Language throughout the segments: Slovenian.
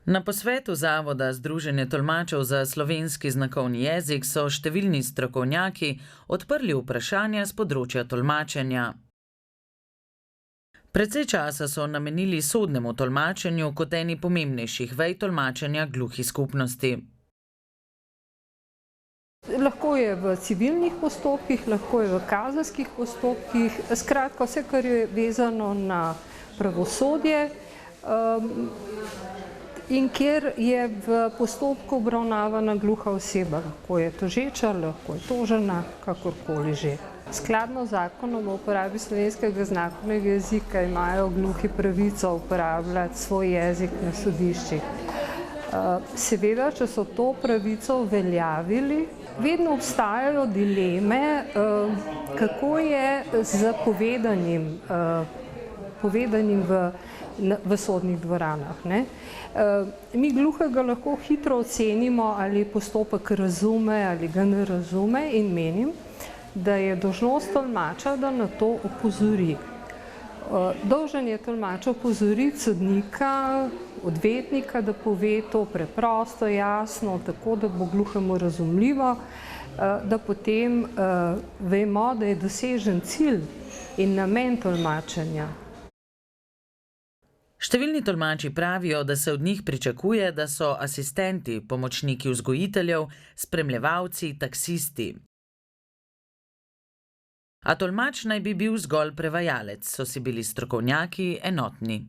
Na posvetu Zavoda Združenje tolmačev za slovenski znakovni jezik so številni strokovnjaki odprli vprašanja z področja tolmačenja. Precej časa so namenili sodnemu tolmačenju kot eni pomembnejših vej tolmačenja gluhih skupnosti. Lahko je v civilnih postopkih, lahko je v kazenskih postopkih, skratka vse, kar je vezano na pravosodje in kjer je v postopku obravnavana gluha oseba, lahko je tožeča, lahko je tožena, kakorkoli že. Skladno z zakonom o uporabi slovenskega znakovnega jezika imajo gluhi pravico uporabljati svoj jezik na sodiščih. Seveda, če so to pravico uveljavili, vedno obstajajo dileme, kako je z povedanim v sodnih dvoranah. Mi gluhega lahko hitro ocenimo, ali postopek razume ali ga ne razume, in menim, da je dolžnost tolmača, da na to opozori. Dolžan je tolmač opozoriti sodnika, odvetnika, da pove to preprosto, jasno, tako da bo gluhemu razumljivo, da potem vemo, da je dosežen cilj in namen tolmačenja. Številni tolmači pravijo, da se od njih pričakuje, da so asistenti, pomočniki vzgojiteljev, spremljevalci, taksisti. A tolmač naj bi bil zgolj prevajalec, so si bili strokovnjaki enotni.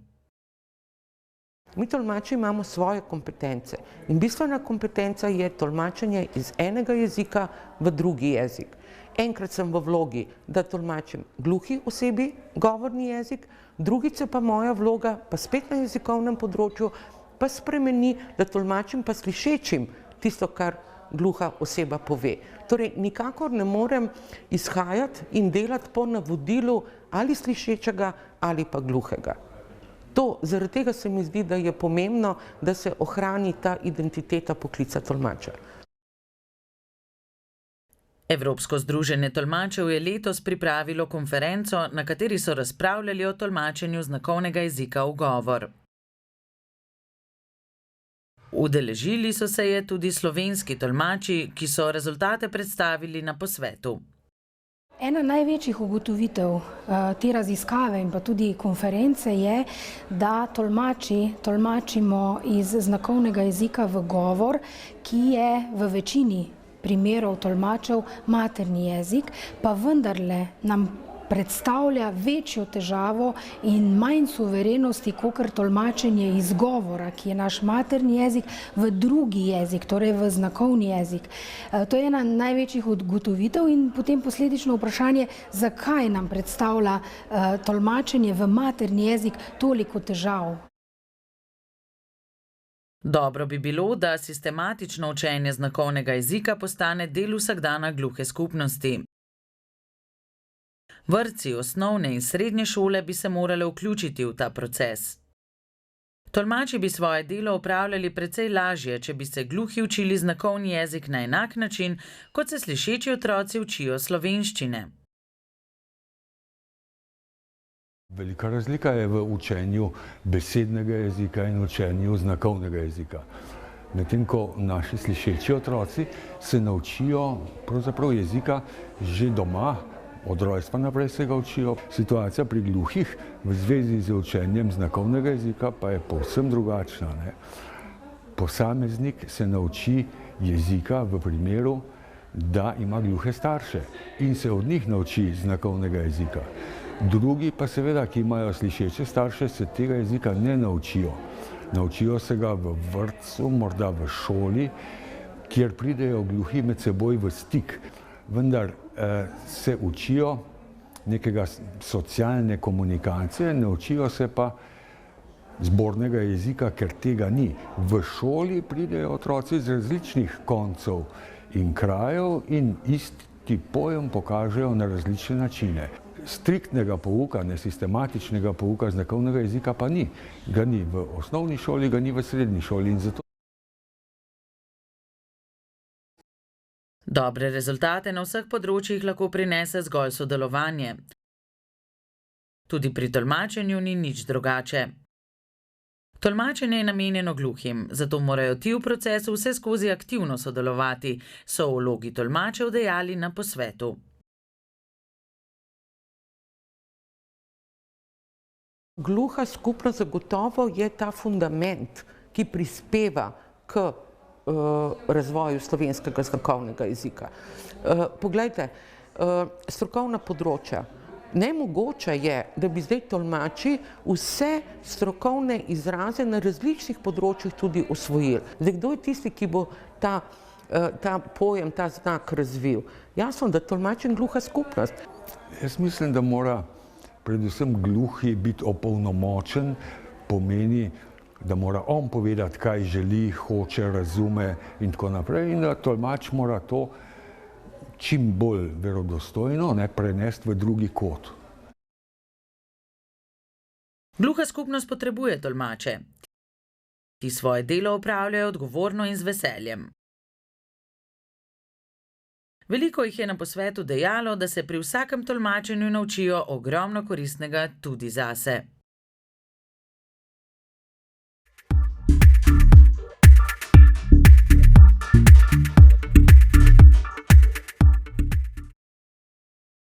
Mi tolmači imamo svoje kompetence in bistvena kompetenca je tolmačenje iz enega jezika v drugi jezik. Enkrat sem v vlogi, da tolmačim gluhi osebi govorni jezik, drugič pa moja vloga, pa spet na jezikovnem področju, pa spremeni, da tolmačim pa slišečim tisto, kar gluha oseba pove. Torej, nikakor ne morem izhajati in delati po navodilu ali slišečega ali pa gluhega. Zaradi tega se mi zdi, da je pomembno, da se ohrani ta identiteta poklica tolmača. Evropsko združenje tolmačev je letos pripravilo konferenco, na kateri so razpravljali o tolmačenju znakovnega jezika v govor. Udeležili so se je tudi slovenski tolmači, ki so rezultate predstavili na posvetu. Ena največjih ugotovitev te raziskave in pa tudi konference je, da tolmačimo iz znakovnega jezika v govor, ki je v večini primerov tolmačev materni jezik, pa vendarle nam predstavlja večjo težavo in manj suverenosti, kakor tolmačenje iz govora, ki je naš materni jezik, v drugi jezik, torej v znakovni jezik. To je ena največjih ugotovitev in potem posledično vprašanje, zakaj nam predstavlja tolmačenje v materni jezik toliko težav. Dobro bi bilo, da sistematično učenje znakovnega jezika postane del vsakdana gluhe skupnosti. Vrtci, osnovne in srednje šole bi se morale vključiti v ta proces. Tolmači bi svoje delo opravljali precej lažje, če bi se gluhi učili znakovni jezik na enak način, kot se slišeči otroci učijo slovenščine. Velika razlika je v učenju besednega jezika in učenju znakovnega jezika. Medtem ko naši slišeči otroci se naučijo pravzaprav jezika že doma, od rojstva naprej se ga učijo. Situacija pri gluhih v zvezi z učenjem znakovnega jezika pa je povsem drugačna. Posameznik se nauči jezika v primeru, da ima gluhe starše in se od njih nauči znakovnega jezika. Drugi pa seveda, ki imajo slišeče starše, se tega jezika ne naučijo. Naučijo se ga v vrtcu, morda v šoli, kjer pridejo gluhi med seboj v stik. Vendar se učijo nekega socialne komunikacije, ne učijo se pa zbornega jezika, ker tega ni. V šoli pridejo otroci iz različnih koncev in krajev in isti pojem pokažejo na različne načine. Striktnega pouka, nesistematičnega pouka znakovnega jezika pa ni. Ga ni v osnovni šoli, ga ni v srednji šoli in zato Dobre rezultate na vseh področjih lahko prinese zgolj sodelovanje. Tudi pri tolmačenju ni nič drugače. Tolmačenje je namenjeno gluhim, zato morajo ti v procesu vseskozi aktivno sodelovati, so v vlogi tolmačev dejali na posvetu. Gluha skupnost zagotovo je ta fundament, ki prispeva k razvoju slovenskega znakovnega jezika. Poglejte, strokovna področja. Nemogoče je, da bi zdaj tolmači vse strokovne izraze na različnih področjih tudi osvojili. Zdaj, kdo je tisti, ki bo ta pojem, ta znak razvil? Jasno, da tolmači in gluha skupnost. Jaz mislim, da mora predvsem gluhi biti opolnomočen, pomeni, da mora on povedati, kaj želi, hoče, razume in tako naprej, in da tolmač mora to čim bolj verodostojno prenesti v drugi kot. Gluha skupnost potrebuje tolmače. Ti svoje delo opravljajo odgovorno in z veseljem. Veliko jih je na posvetu dejalo, da se pri vsakem tolmačenju naučijo ogromno koristnega tudi zase.